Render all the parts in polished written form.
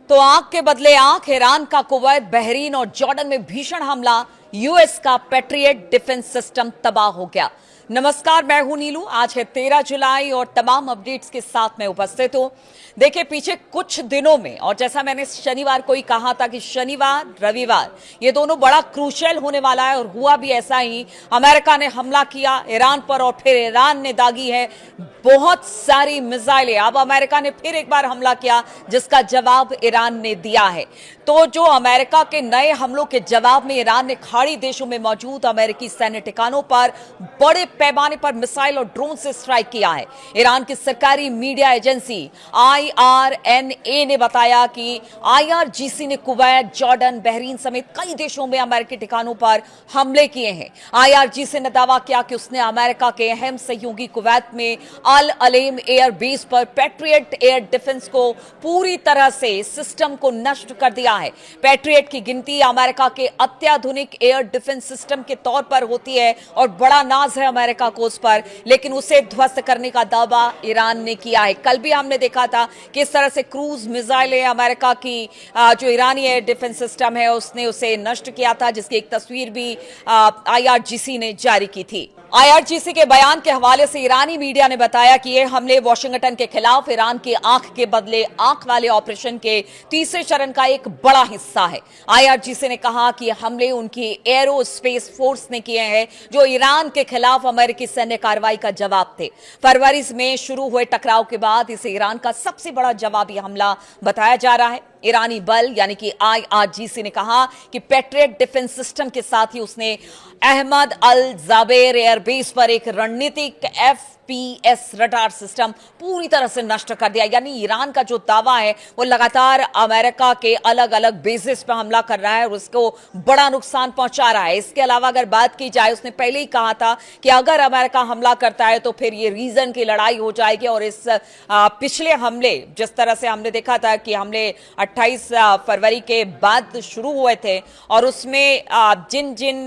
तो आंख के बदले आंख, ईरान का कुवैत, बहरीन और जॉर्डन में भीषण हमला, यूएस का पैट्रियट डिफेंस सिस्टम तबाह हो गया। नमस्कार, मैं हूं नीलू। आज है 13 जुलाई और तमाम अपडेट्स के साथ मैं उपस्थित हूं। देखिए, पीछे कुछ दिनों में, और जैसा मैंने शनिवार को ही कहा था कि शनिवार रविवार ये दोनों बड़ा क्रूशियल होने वाला है, और हुआ भी ऐसा ही। अमेरिका ने हमला किया ईरान पर और फिर ईरान ने दागी है बहुत सारी मिसाइलें। अब अमेरिका ने फिर एक बार हमला किया जिसका जवाब ईरान ने दिया है। तो जो अमेरिका के नए हमलों के जवाब में ईरान ने खाड़ी देशों में मौजूद अमेरिकी सैन्य ठिकानों पर बड़े पैमाने पर मिसाइल और ड्रोन से स्ट्राइक किया है। ईरान की सरकारी मीडिया एजेंसी IRNA ने बताया कि IRGC ने कुवैत, जॉर्डन, बहरीन समेत कई देशों में अमेरिकी ठिकानों पर हमले किए हैं। IRGC ने दावा किया कि उसने अमेरिका के अहम सहयोगी कुवैत में अल अलेम एयर बेस पर पैट्रियट एयर डिफेंस को पूरी तरह से सिस्टम को नष्ट कर दिया है। पैट्रियट की गिनती अमेरिका के अत्याधुनिक एयर डिफेंस सिस्टम के तौर पर होती है और बड़ा नाज है अमेरिका को उस पर, लेकिन उसे ध्वस्त करने का दावा ईरान ने किया है। कल भी हमने देखा था कि इस तरह से क्रूज मिसाइलें अमेरिका की जो ईरानी एयर डिफेंस सिस्टम है उसने उसे नष्ट किया था, जिसकी एक तस्वीर भी IRGC ने जारी की थी। IRGC के बयान के हवाले से ईरानी मीडिया ने बताया कि ये हमले वाशिंगटन के खिलाफ ईरान के आंख के बदले आंख वाले ऑपरेशन के तीसरे चरण का एक बड़ा हिस्सा है। IRGC ने कहा कि हमले उनकी एरोस्पेस फोर्स ने किए हैं जो ईरान के खिलाफ अमेरिकी सैन्य कार्रवाई का जवाब थे। फरवरी में शुरू हुए टकराव के बाद इसे ईरान का सबसे बड़ा जवाबी हमला बताया जा रहा है। ईरानी बल यानी कि IRGC ने कहा कि पैट्रियट डिफेंस सिस्टम के साथ ही उसने अहमद अल जाबेर एयरबेस पर एक रणनीतिक FPS रडार सिस्टम पूरी तरह से नष्ट कर दिया। यानी ईरान का जो दावा है वो लगातार अमेरिका के अलग अलग बेसिस पर हमला कर रहा है और उसको बड़ा नुकसान पहुंचा रहा है। इसके अलावा अगर बात की जाए, उसने पहले ही कहा था कि अगर अमेरिका हमला करता है तो फिर ये रीजन की लड़ाई हो जाएगी। और इस पिछले हमले, जिस तरह से हमने देखा था कि हमले 28 फरवरी के बाद शुरू हुए थे और उसमें जिन जिन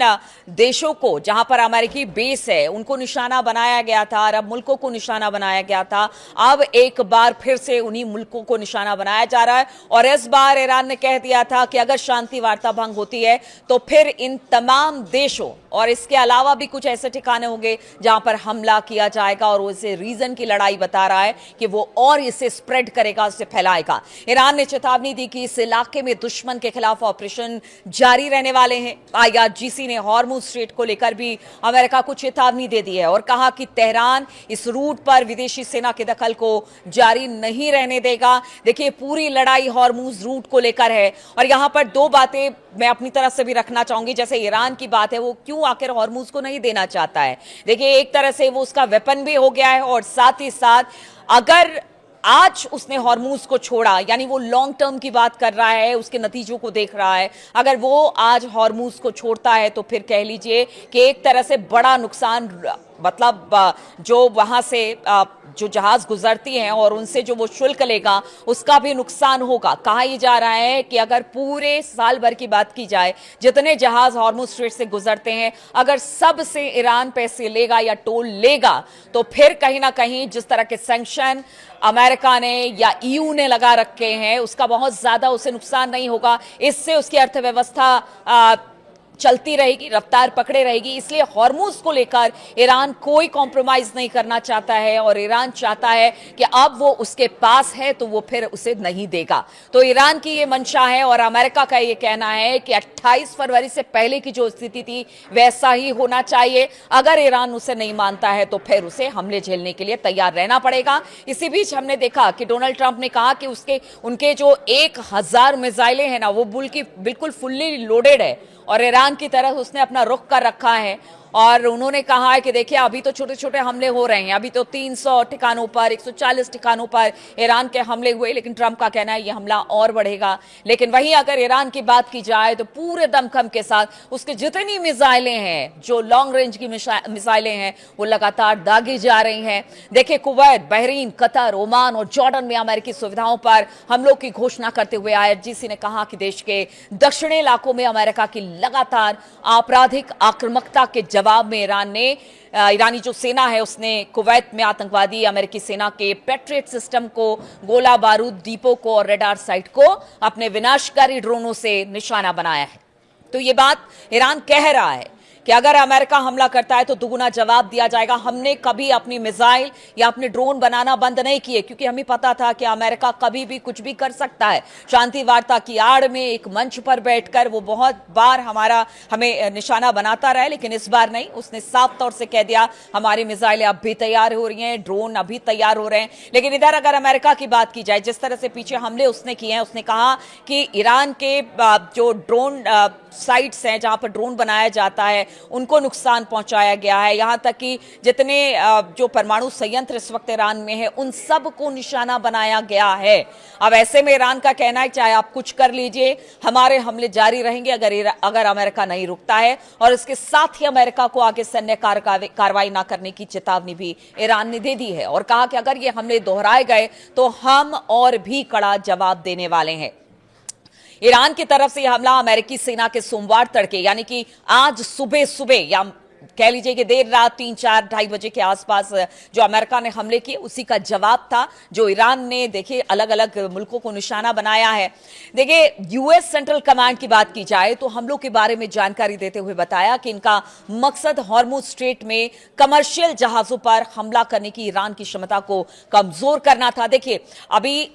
देशों को जहां पर अमेरिकी बेस है उनको निशाना बनाया गया था, अरब मुल्कों को निशाना बनाया गया था। अब एक बार फिर से उन्हीं मुल्कों को निशाना बनाया जा रहा है और इस बार ईरान ने कह दिया था कि अगर शांति वार्ता भंग होती है तो फिर इन तमाम देशों और इसके अलावा भी कुछ ऐसे ठिकाने होंगे जहां पर हमला किया जाएगा। और उसे रीजन की लड़ाई बता रहा है कि वो और इसे स्प्रेड करेगा, उसे फैलाएगा। ईरान ने चेतावनी दी कि इस इलाके में दुश्मन के खिलाफ ऑपरेशन जारी रहने वाले हैं। IRGC ने हॉर्मुज स्ट्रेट को लेकर भी अमेरिका को चेतावनी दे दी है और कहा कि तेहरान इस रूट पर विदेशी सेना के दखल को जारी नहीं रहने देगा। देखिए, पूरी लड़ाई हॉर्मुज रूट को लेकर है और यहां पर दो बातें मैं अपनी तरफ से भी रखना चाहूंगी। जैसे ईरान की बात है, वो क्यों आखिर हॉर्मुज को नहीं देना चाहता है। देखिए, एक तरह से वो उसका वेपन भी हो गया है और साथ ही साथ अगर आज उसने हॉर्मुज को छोड़ा, यानी वो लॉन्ग टर्म की बात कर रहा है, उसके नतीजों को देख रहा है। अगर वो आज हॉर्मुज को छोड़ता है तो फिर कह लीजिए कि एक तरह से बड़ा नुकसान, मतलब जो वहां से जो जहाज गुजरती हैं और उनसे जो वो शुल्क लेगा उसका भी नुकसान होगा। कहा यह जा रहा है कि अगर पूरे साल भर की बात की जाए, जितने जहाज हॉर्मुज स्ट्रेट से गुजरते हैं, अगर सब से ईरान पैसे लेगा या टोल लेगा तो फिर कहीं ना कहीं जिस तरह के सैंक्शन अमेरिका ने या EU ने लगा रखे हैं उसका बहुत ज्यादा उसे नुकसान नहीं होगा। इससे उसकी अर्थव्यवस्था चलती रहेगी, रफ्तार पकड़े रहेगी। इसलिए हॉर्मुज को लेकर ईरान कोई कॉम्प्रोमाइज नहीं करना चाहता है और ईरान चाहता है कि अब वो उसके पास है तो वो फिर उसे नहीं देगा। तो ईरान की ये मंशा है और अमेरिका का ये कहना है कि 28 फरवरी से पहले की जो स्थिति थी वैसा ही होना चाहिए। अगर ईरान उसे नहीं मानता है तो फिर उसे हमले झेलने के लिए तैयार रहना पड़ेगा। इसी बीच हमने देखा कि डोनाल्ड ट्रंप ने कहा कि उनके जो 1000 मिसाइलें हैं ना, वो बिल्कुल फुल्ली लोडेड है और ईरान की तरफ उसने अपना रुख कर रखा है। और उन्होंने कहा है कि देखिए, अभी तो छोटे छोटे हमले हो रहे हैं, अभी तो 300 ठिकानों पर, 140 ठिकानों पर ईरान के हमले हुए, लेकिन ट्रंप का कहना है ये हमला और बढ़ेगा। लेकिन वहीं अगर ईरान की बात की जाए तो पूरे दमखम के साथ उसके जितनी मिसाइलें हैं, जो लॉन्ग रेंज की मिसाइलें हैं, वो लगातार दागी जा रही हैं। देखिए, कुवैत, बहरीन, कतर, ओमान और जॉर्डन में अमेरिकी सुविधाओं पर हमलों की घोषणा करते हुए IRGC ने कहा कि देश के दक्षिणी इलाकों में अमेरिका की लगातार आपराधिक आक्रामकता के जवाब में ईरानी जो सेना है उसने कुवैत में आतंकवादी अमेरिकी सेना के पैट्रियट सिस्टम को, गोला बारूद डिपो को और रडार साइट को अपने विनाशकारी ड्रोनों से निशाना बनाया है। तो ये बात ईरान कह रहा है कि अगर अमेरिका हमला करता है तो दुगुना जवाब दिया जाएगा। हमने कभी अपनी मिसाइल या अपने ड्रोन बनाना बंद नहीं किए, क्योंकि हमें पता था कि अमेरिका कभी भी कुछ भी कर सकता है। शांति वार्ता की आड़ में एक मंच पर बैठकर वो बहुत बार हमें निशाना बनाता रहा, लेकिन इस बार नहीं। उसने साफ तौर से कह दिया हमारी मिसाइलें अब भी तैयार हो रही हैं, ड्रोन अभी तैयार हो रहे हैं। लेकिन इधर अगर अमेरिका की बात की जाए, जिस तरह से पीछे हमले उसने किए हैं, उसने कहा कि ईरान के जो ड्रोन साइट्स हैं जहां पर ड्रोन बनाया जाता है उनको नुकसान पहुंचाया गया है। यहां तक कि जितने जो परमाणु संयंत्र इस वक्त ईरान में है उन सब को निशाना बनाया गया है। अब ऐसे में ईरान का कहना है चाहे आप कुछ कर लीजिए, हमारे हमले जारी रहेंगे अगर अमेरिका नहीं रुकता है। और इसके साथ ही अमेरिका को आगे सैन्य कार्रवाई न करने की चेतावनी भी ईरान ने दे दी है और कहा कि अगर ये हमले दोहराए गए तो हम और भी कड़ा जवाब देने वाले हैं। ईरान की तरफ से यह हमला अमेरिकी सेना के सोमवार तड़के यानी कि आज सुबह या कह लीजिए कि देर रात 3-4-2:30 बजे के आसपास जो अमेरिका ने हमले किए उसी का जवाब था, जो ईरान ने देखिए अलग अलग मुल्कों को निशाना बनाया है। देखिए यूएस सेंट्रल कमांड की बात की जाए तो हमलों के बारे में जानकारी देते हुए बताया कि इनका मकसद हॉर्मुज स्ट्रेट में कमर्शियल जहाजों पर हमला करने की ईरान की क्षमता को कमजोर करना था। देखिए अभी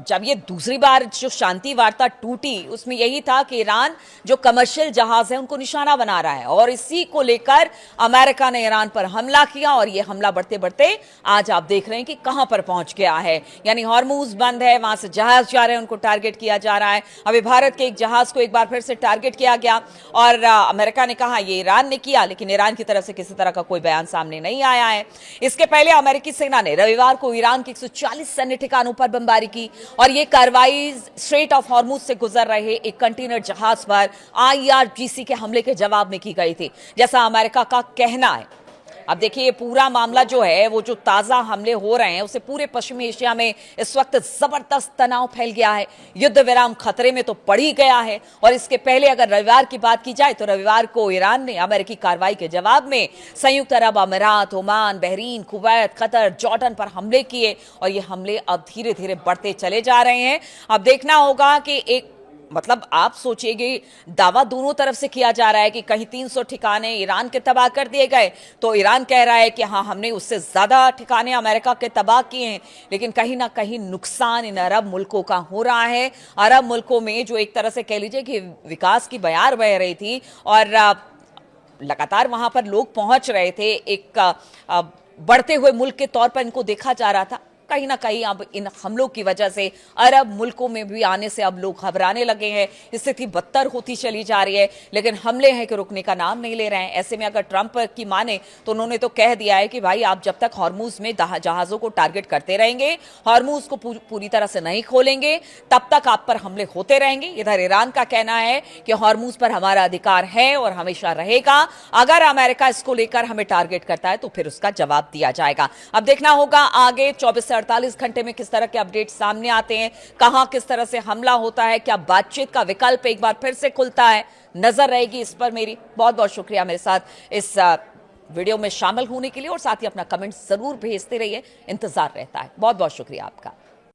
जब ये दूसरी बार जो शांति वार्ता टूटी उसमें यही था कि ईरान जो कमर्शियल जहाज है उनको निशाना बना रहा है और इसी को लेकर अमेरिका ने ईरान पर हमला किया और ये हमला बढ़ते बढ़ते आज आप देख रहे हैं कि कहां पर पहुंच गया है। यानी हॉर्मुज बंद है, वहां से जहाज जा रहे हैं, उनको टारगेट किया जा रहा है। अभी भारत के एक जहाज को एक बार फिर से टारगेट किया गया और अमेरिका ने कहा ये ईरान ने किया, लेकिन ईरान की तरफ से किसी तरह का कोई बयान सामने नहीं आया है। इसके पहले अमेरिकी सेना ने रविवार को ईरान के 140 सैन्य ठिकानों पर बमबारी की और ये कार्रवाई स्ट्रेट ऑफ हॉर्मुज से गुजर रहे एक कंटेनर जहाज पर आईआरजीसी के हमले के जवाब में की गई थी, जैसा अमेरिका का कहना है। अब देखिए पूरा मामला जो है वो जो ताजा हमले हो रहे हैं उससे पूरे पश्चिमी एशिया में इस वक्त जबरदस्त तनाव फैल गया है। युद्ध विराम खतरे में तो पड़ ही गया है। और इसके पहले अगर रविवार की बात की जाए तो रविवार को ईरान ने अमेरिकी कार्रवाई के जवाब में संयुक्त अरब अमीरात, Oman, Bahrain, Kuwait, Qatar, Jordan पर हमले किए और ये हमले अब धीरे धीरे बढ़ते चले जा रहे हैं। अब देखना होगा कि एक मतलब आप सोचिएगा दावा दोनों तरफ से किया जा रहा है कि कहीं 300 ठिकाने ईरान के तबाह कर दिए गए, तो ईरान कह रहा है कि हाँ हमने उससे ज्यादा ठिकाने अमेरिका के तबाह किए हैं। लेकिन कहीं ना कहीं नुकसान इन अरब मुल्कों का हो रहा है। अरब मुल्कों में जो एक तरह से कह लीजिए कि विकास की बयार बह रही थी और लगातार वहां पर लोग पहुंच रहे थे, एक बढ़ते हुए मुल्क के तौर पर इनको देखा जा रहा था। कहीं ना कहीं अब इन हमलों की वजह से अरब मुल्कों में भी आने से अब लोग घबराने लगे हैं, स्थिति बदतर होती चली जा रही है। लेकिन हमले हैं कि रुकने का नाम नहीं ले रहे हैं। ऐसे में अगर ट्रंप की माने तो उन्होंने तो कह दिया है कि भाई आप जब तक हॉर्मुज में जहाजों को टारगेट करते रहेंगे, हॉर्मुज को पूरी तरह से नहीं खोलेंगे, तब तक आप पर हमले होते रहेंगे। इधर ईरान का कहना है कि हॉर्मुज पर हमारा अधिकार है और हमेशा रहेगा। अगर अमेरिका इसको लेकर हमें टारगेट करता है तो फिर उसका जवाब दिया जाएगा। अब देखना होगा आगे 24 से 48 घंटे में किस तरह के अपडेट सामने आते हैं, कहां किस तरह से हमला होता है, क्या बातचीत का विकल्प एक बार फिर से खुलता है। नजर रहेगी इस पर मेरी। बहुत बहुत शुक्रिया मेरे साथ इस वीडियो में शामिल होने के लिए और साथ ही अपना कमेंट जरूर भेजते रहिए, इंतजार रहता है। बहुत बहुत शुक्रिया आपका।